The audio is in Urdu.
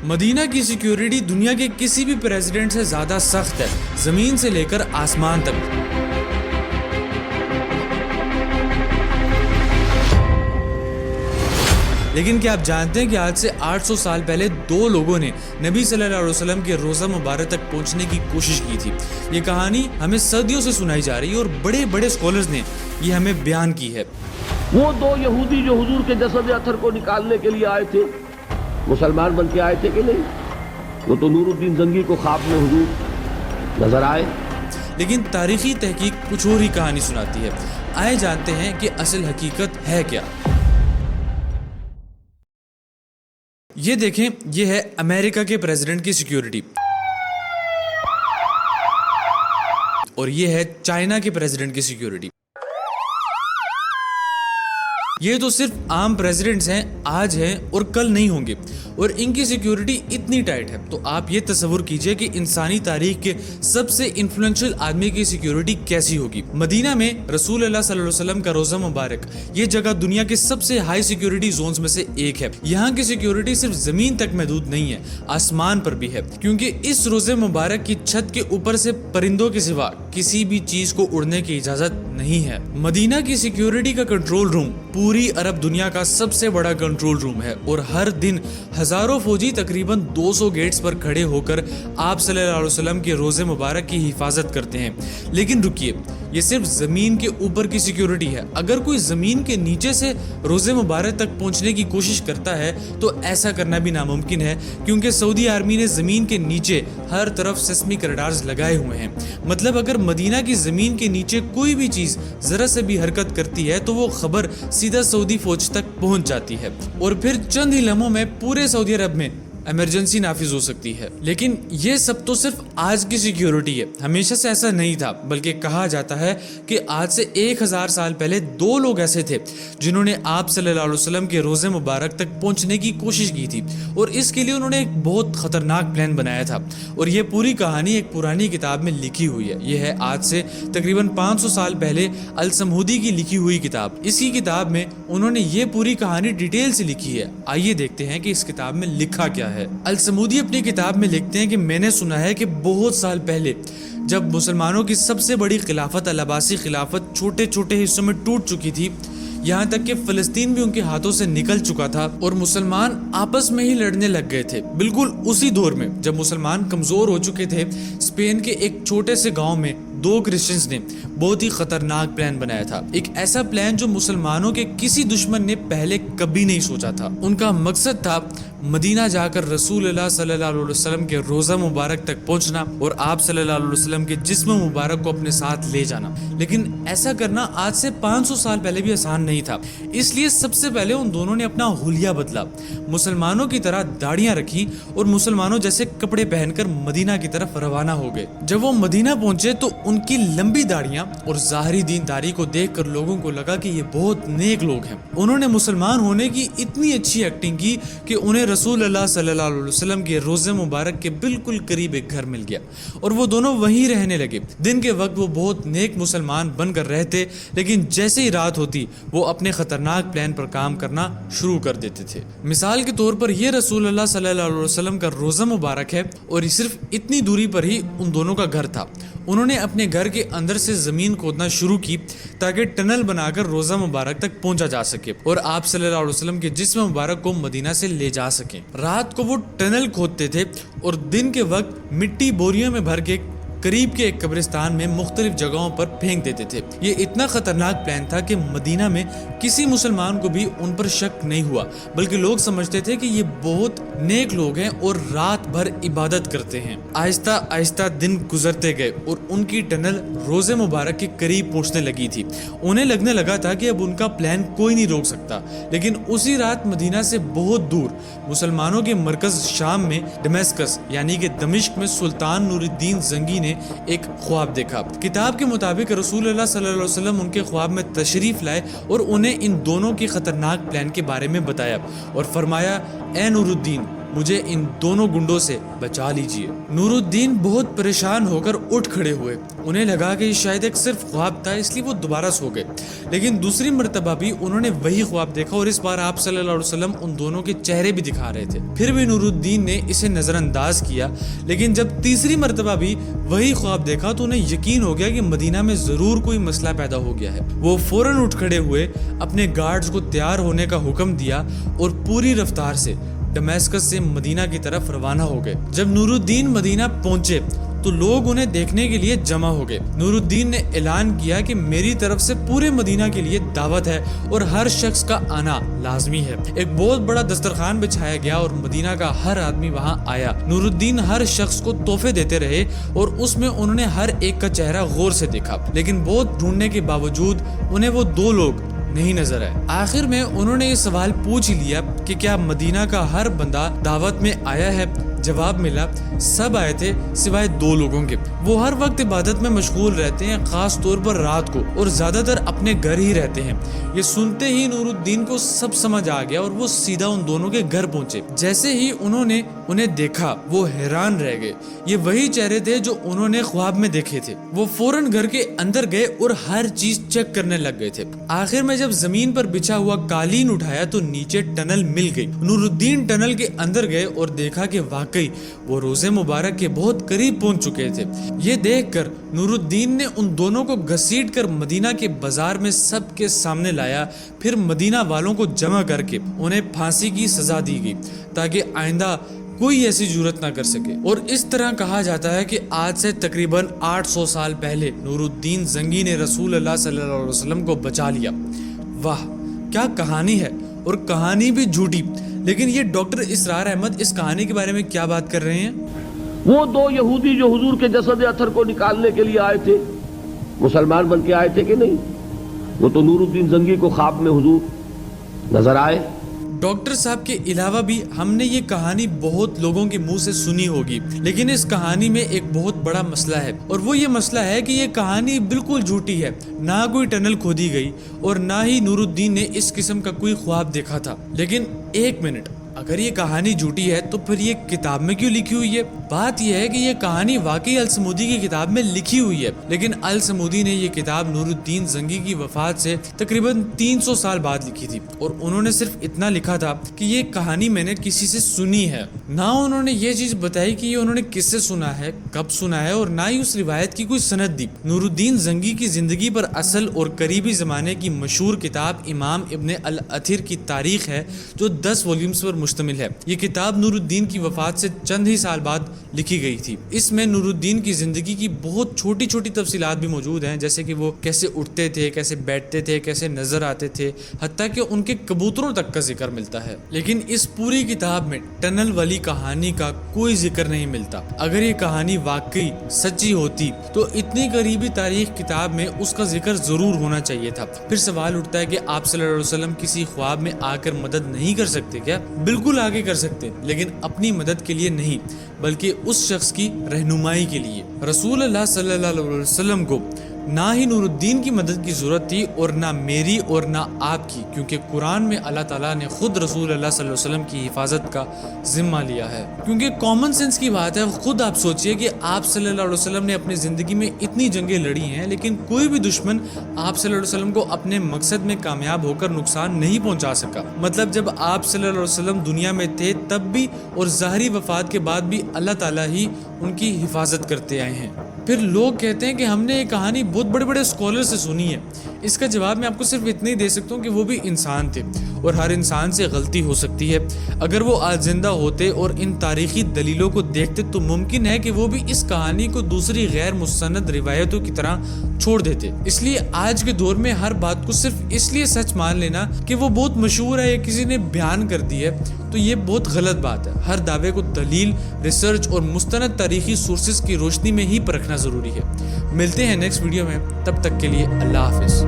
مدینہ کی سیکیورٹی دنیا کے کسی بھی پریزیڈنٹ سے زیادہ سخت ہے، زمین سے لے کر آسمان تک۔ لیکن کیا آپ جانتے ہیں کہ آج سے 800 سال پہلے دو لوگوں نے نبی صلی اللہ علیہ وسلم کے روضہ مبارک تک پہنچنے کی کوشش کی تھی؟ یہ کہانی ہمیں صدیوں سے سنائی جا رہی ہے اور بڑے بڑے اسکالرز نے یہ ہمیں بیان کی ہے۔ وہ دو یہودی جو حضور کے جسد اطہر کو نکالنے کے لیے آئے تھے، مسلمان بن کے آئے تھے کہ نہیں؟ وہ تو نور الدین زنگی کو خواب میں حضور نظر آئے، لیکن تاریخی تحقیق کچھ اور ہی کہانی سناتی ہے۔ آئے جانتے ہیں کہ اصل حقیقت ہے کیا۔ یہ دیکھیں، یہ ہے امریکہ کے پریزیڈنٹ کی سیکیورٹی، اور یہ ہے چائنا کے پریزیڈنٹ کی سیکیورٹی۔ یہ تو صرف عام پریزیڈنٹس ہیں، آج ہیں اور کل نہیں ہوں گے، اور ان کی سیکیورٹی اتنی ٹائٹ ہے تو آپ یہ تصور کیجئے کہ انسانی تاریخ کے سب سے انفلوئنشل آدمی کی سیکیورٹی کیسی ہوگی۔ مدینہ میں رسول اللہ صلی اللہ علیہ وسلم کا روضہ مبارک، یہ جگہ دنیا کے سب سے ہائی سیکیورٹی زونز میں سے ایک ہے۔ یہاں کی سیکیورٹی صرف زمین تک محدود نہیں ہے، آسمان پر بھی ہے، کیونکہ اس روضہ مبارک کی چھت کے اوپر سے پرندوں کے سوا کسی بھی چیز کو اڑنے کی اجازت نہیں ہے۔ مدینہ کی سیکیورٹی کا کنٹرول روم پوری عرب دنیا کا سب سے بڑا کنٹرول روم ہے، اور ہر دن ہزاروں فوجی تقریباً 200 گیٹس پر کھڑے ہو کر آپ صلی اللہ علیہ وسلم کے روضہ مبارک کی حفاظت کرتے ہیں۔ لیکن رکیے، یہ صرف زمین کے اوپر کی سیکیورٹی ہے۔ اگر کوئی زمین کے نیچے سے روضہ مبارک تک پہنچنے کی کوشش کرتا ہے تو ایسا کرنا بھی ناممکن ہے، کیونکہ سعودی آرمی نے زمین کے نیچے ہر طرف سیسمک ریڈارز لگائے ہوئے ہیں۔ مطلب اگر مدینہ کی زمین کے نیچے کوئی بھی چیز ذرا سے بھی حرکت کرتی ہے تو وہ خبر سیدھا سعودی فوج تک پہنچ جاتی ہے، اور پھر چند ہی لمحوں میں پورے سعودی عرب میں ایمرجنسی نافذ ہو سکتی ہے۔ لیکن یہ سب تو صرف آج کی سیکیورٹی ہے، ہمیشہ سے ایسا نہیں تھا، بلکہ کہا جاتا ہے کہ آج سے 1000 سال پہلے دو لوگ ایسے تھے جنہوں نے آپ صلی اللہ علیہ وسلم کے روضہ مبارک تک پہنچنے کی کوشش کی تھی، اور اس کے لیے انہوں نے ایک بہت خطرناک پلان بنایا تھا، اور یہ پوری کہانی ایک پرانی کتاب میں لکھی ہوئی ہے۔ یہ ہے آج سے تقریباً 500 سال پہلے السمودی کی لکھی ہوئی کتاب۔ اس کی کتاب میں انہوں نے یہ پوری کہانی ڈیٹیل سے لکھی ہے۔ آئیے دیکھتے ہیں کہ اس کتاب میں لکھا کیا ہے۔ السمودی اپنی کتاب میں لکھتے ہیں کہ میں نے سنا ہے کہ بہت سال پہلے جب مسلمانوں کی سب سے بڑی خلافت العباسی خلافت چھوٹے چھوٹے حصوں میں ٹوٹ چکی تھی، یہاں تک کہ فلسطین بھی ان کے ہاتھوں سے نکل چکا تھا، اور مسلمان آپس میں ہی لڑنے لگ گئے تھے، بالکل اسی دور میں جب مسلمان کمزور ہو چکے تھے، اسپین کے ایک چھوٹے سے گاؤں میں دو کرسچنز نے بہت ہی خطرناک پلان بنایا تھا، ایک ایسا پلان جو مسلمانوں کے کسی دشمن نے پہلے کبھی نہیں سوچا تھا۔ ان کا مقصد تھا مدینہ جا کر رسول اللہ صلی اللہ علیہ وسلم کے روضہ مبارک تک پہنچنا اور آپ صلی اللہ علیہ وسلم کے جسم مبارک کو اپنے ساتھ لے جانا۔ لیکن ایسا کرنا آج سے 500 سال پہلے بھی آسان نہیں تھا، اس لیے سب سے پہلے ان دونوں نے اپنا حلیہ بدلا، مسلمانوں کی طرح داڑیاں رکھی اور مسلمانوں جیسے کپڑے پہن کر مدینہ کی طرف روانہ ہو گئے۔ جب وہ مدینہ پہنچے تو ان کی لمبی داڑیاں اور ظاہری دینداری کو دیکھ کر لوگوں کو لگا کہ یہ بہت نیک لوگ ہیں۔ انہوں نے مسلمان ہونے کی اتنی اچھی ایکٹنگ کی کہ انہیں رسول اللہ صلی اللہ علیہ وسلم کے روضہ مبارک کے بالکل قریب ایک گھر مل گیا، اور وہ دونوں وہیں رہنے لگے۔ دن کے وقت وہ بہت نیک مسلمان بن کر رہتے، لیکن جیسے ہی رات ہوتی وہ اپنے خطرناک پلان پر کام کرنا شروع کر دیتے تھے۔ مثال کے طور پر یہ رسول اللہ صلی اللہ علیہ وسلم کا روضہ مبارک ہے، اور صرف اتنی دوری پر ہی ان دونوں کا گھر تھا۔ انہوں نے اپنے گھر کے اندر سے زمین کھودنا شروع کی تاکہ ٹنل بنا کر روضہ مبارک تک پہنچا جا سکے اور آپ صلی اللہ علیہ وسلم کے جسم مبارک کو مدینہ سے لے جا سکیں۔ رات کو وہ ٹنل کھودتے تھے اور دن کے وقت مٹی بوریوں میں بھر کے قریب کے ایک قبرستان میں مختلف جگہوں پر پھینک دیتے تھے۔ یہ اتنا خطرناک پلان تھا کہ مدینہ میں کسی مسلمان کو بھی ان پر شک نہیں ہوا، بلکہ لوگ سمجھتے تھے کہ یہ بہت نیک لوگ ہیں اور رات بھر عبادت کرتے ہیں۔ آہستہ آہستہ دن گزرتے گئے اور ان کی ٹنل روضہ مبارک کے قریب پہنچنے لگی تھی۔ انہیں لگنے لگا تھا کہ اب ان کا پلان کوئی نہیں روک سکتا، لیکن اسی رات مدینہ سے بہت دور مسلمانوں کے مرکز شام میں ڈمیسکس یعنی کہ دمشق میں سلطان نور الدین زنگی نے ایک خواب دیکھا۔ کتاب کے مطابق رسول اللہ صلی اللہ علیہ وسلم ان کے خواب میں تشریف لائے اور انہیں ان دونوں کے خطرناک پلان کے بارے میں بتایا اور فرمایا، اے نور الدین، مجھے ان دونوں گنڈوں سے بچا لیجئے۔ نور الدین بہت پریشان ہو کر اٹھ کھڑے ہوئے۔ انہیں لگا کہ شاید ایک صرف خواب تھا، اس لیے وہ دوبارہ سو گئے، لیکن دوسری مرتبہ بھی انہوں نے وہی خواب دیکھا اور اس بار آپ صلی اللہ علیہ وسلم ان دونوں کے چہرے بھی دکھا رہے تھے۔ پھر بھی نور الدین نے اسے نظر انداز کیا، لیکن جب تیسری مرتبہ بھی وہی خواب دیکھا تو انہیں یقین ہو گیا کہ مدینہ میں ضرور کوئی مسئلہ پیدا ہو گیا ہے۔ وہ فوراً اٹھ کھڑے ہوئے، اپنے گارڈز کو تیار ہونے کا حکم دیا اور پوری رفتار سے دمشق سے مدینہ کی طرف روانہ ہو گئے۔ جب نور الدین مدینہ پہنچے تو لوگ انہیں دیکھنے کے لیے جمع ہو گئے۔ نور الدین نے اعلان کیا کہ میری طرف سے پورے مدینہ کے لیے دعوت ہے اور ہر شخص کا آنا لازمی ہے۔ ایک بہت بڑا دسترخوان بچھایا گیا اور مدینہ کا ہر آدمی وہاں آیا۔ نور الدین ہر شخص کو تحفے دیتے رہے اور اس میں انہوں نے ہر ایک کا چہرہ غور سے دیکھا، لیکن بہت ڈھونڈنے کے باوجود انہیں وہ دو لوگ نہیں نظر آئے۔ آخر میں انہوں نے یہ سوال پوچھ ہی لیا کہ کیا مدینہ کا ہر بندہ دعوت میں آیا ہے؟ جواب ملا، سب آئے تھے سوائے دو لوگوں کے۔ وہ ہر وقت عبادت میں مشغول رہتے ہیں، خاص طور پر رات کو، اور زیادہ تر اپنے گھر ہی رہتے ہیں۔ یہ سنتے ہی نور الدین کو سب سمجھ آ گیا اور وہ سیدھا ان دونوں کے گھر پہنچے۔ جیسے ہی انہوں نے انہیں دیکھا وہ حیران رہ گئے۔ یہ وہی چہرے تھے جو انہوں نے خواب میں دیکھے تھے۔ وہ فوراً گھر کے اندر گئے اور ہر چیز چیک کرنے لگ گئے تھے۔ آخر میں جب زمین پر بچھا ہوا قالین اٹھایا تو نیچے ٹنل مل گئی۔ نور الدین ٹنل کے اندر گئے اور دیکھا کہ واقعی وہ روزے مبارک کے بہت قریب پہنچ چکے تھے۔ یہ دیکھ کر نور الدین نے ان دونوں کو گھسیٹ کر مدینہ کے بازار میں سب کے سامنے لایا۔ پھر مدینہ والوں کو جمع کر کے انہیں پھانسی کی سزا دی گئی تاکہ آئندہ کوئی ایسی جرات نہ کر سکے۔ اور اس طرح کہا جاتا ہے کہ آج سے تقریباً 800 سال پہلے نور الدین زنگی نے رسول اللہ صلی اللہ علیہ وسلم کو بچا لیا۔ واہ کیا کہانی ہے، اور کہانی بھی جھوٹی۔ لیکن یہ ڈاکٹر اسرار احمد اس کہانی کے بارے میں کیا بات کر رہے ہیں؟ وہ دو یہودی جو حضور کے جسد اطہر کو نکالنے کے لیے آئے تھے، مسلمان بن کے آئے تھے کہ نہیں؟ وہ تو نور الدین زنگی کو خواب میں حضور نظر آئے۔ ڈاکٹر صاحب کے علاوہ بھی ہم نے یہ کہانی بہت لوگوں کے منہ سے سنی ہوگی، لیکن اس کہانی میں ایک بہت بڑا مسئلہ ہے، اور وہ یہ مسئلہ ہے کہ یہ کہانی بالکل جھوٹی ہے۔ نہ کوئی ٹنل کھودی گئی اور نہ ہی نور الدین نے اس قسم کا کوئی خواب دیکھا تھا۔ لیکن ایک منٹ، اگر یہ کہانی جھوٹی ہے تو پھر یہ کتاب میں کیوں لکھی ہوئی ہے؟ بات یہ ہے کہ یہ کہانی واقعی السمودی کی کتاب میں لکھی ہوئی ہے، لیکن السمودی نے یہ کتاب نور الدین زنگی کی وفات سے تقریباً 300 سال بعد لکھی تھی، اور انہوں نے صرف اتنا لکھا تھا کہ یہ کہانی میں نے کسی سے سنی ہے۔ نہ انہوں نے یہ چیز بتائی کہ یہ انہوں نے کس سے سنا ہے، کب سنا ہے، اور نہ ہی اس روایت کی کوئی سند دی۔ نور الدین زنگی کی زندگی پر اصل اور قریبی زمانے کی مشہور کتاب امام ابن الاثیر کی تاریخ ہے، جو 10 والیومز پر مشتمل ہے۔ یہ کتاب نور الدین کی وفات سے چند ہی سال بعد لکھی گئی تھی۔ اس میں نور الدین کی زندگی کی بہت چھوٹی چھوٹی تفصیلات بھی موجود ہیں، جیسے کہ وہ کیسے اٹھتے تھے، کیسے بیٹھتے تھے، کیسے نظر آتے تھے، حتیٰ کہ ان کے کبوتروں تک کا ذکر ملتا ہے۔ لیکن اس پوری کتاب میں ٹنل والی کہانی کا کوئی ذکر نہیں ملتا۔ اگر یہ کہانی واقعی سچی ہوتی تو اتنی قریبی تاریخ کتاب میں اس کا ذکر ضرور ہونا چاہیے تھا۔ پھر سوال اٹھتا ہے کہ آپ صلی اللہ علیہ وسلم کسی خواب میں آ کر مدد نہیں کر سکتے کیا؟ بالکل آگے کر سکتے، لیکن اپنی مدد کے لیے نہیں، بلکہ اس شخص کی رہنمائی کے لیے۔ رسول اللہ صلی اللہ علیہ وسلم کو نہ ہی نور الدین کی مدد کی ضرورت تھی اور نہ میری اور نہ آپ کی، کیونکہ قرآن میں اللہ تعالیٰ نے خود رسول اللہ صلی اللہ علیہ وسلم کی حفاظت کا ذمہ لیا ہے۔ کیونکہ کامن سینس کی بات ہے، خود آپ سوچئے کہ آپ صلی اللہ علیہ وسلم نے اپنی زندگی میں اتنی جنگیں لڑی ہیں، لیکن کوئی بھی دشمن آپ صلی اللہ علیہ وسلم کو اپنے مقصد میں کامیاب ہو کر نقصان نہیں پہنچا سکا۔ مطلب جب آپ صلی اللہ علیہ وسلم دنیا میں تھے تب بھی اور ظاہری وفات کے بعد بھی اللہ تعالیٰ ہی ان کی حفاظت کرتے آئے ہیں۔ پھر لوگ کہتے ہیں کہ ہم نے یہ کہانی بہت بڑے بڑے اسکالر سے سنی ہے۔ اس کا جواب میں آپ کو صرف اتنا ہی دے سکتا ہوں کہ وہ بھی انسان تھے، اور ہر انسان سے غلطی ہو سکتی ہے۔ اگر وہ آج زندہ ہوتے اور ان تاریخی دلیلوں کو دیکھتے تو ممکن ہے کہ وہ بھی اس کہانی کو دوسری غیر مستند روایتوں کی طرح چھوڑ دیتے۔ اس لیے آج کے دور میں ہر بات کو صرف اس لیے سچ مان لینا کہ وہ بہت مشہور ہے یا کسی نے بیان کر دی ہے تو یہ بہت غلط بات ہے۔ ہر دعوے کو دلیل، ریسرچ اور مستند تاریخی سورسز کی روشنی میں ہی پرکھنا ضروری ہے۔ ملتے ہیں نیکسٹ ویڈیو میں، تب تک کے لیے اللہ حافظ۔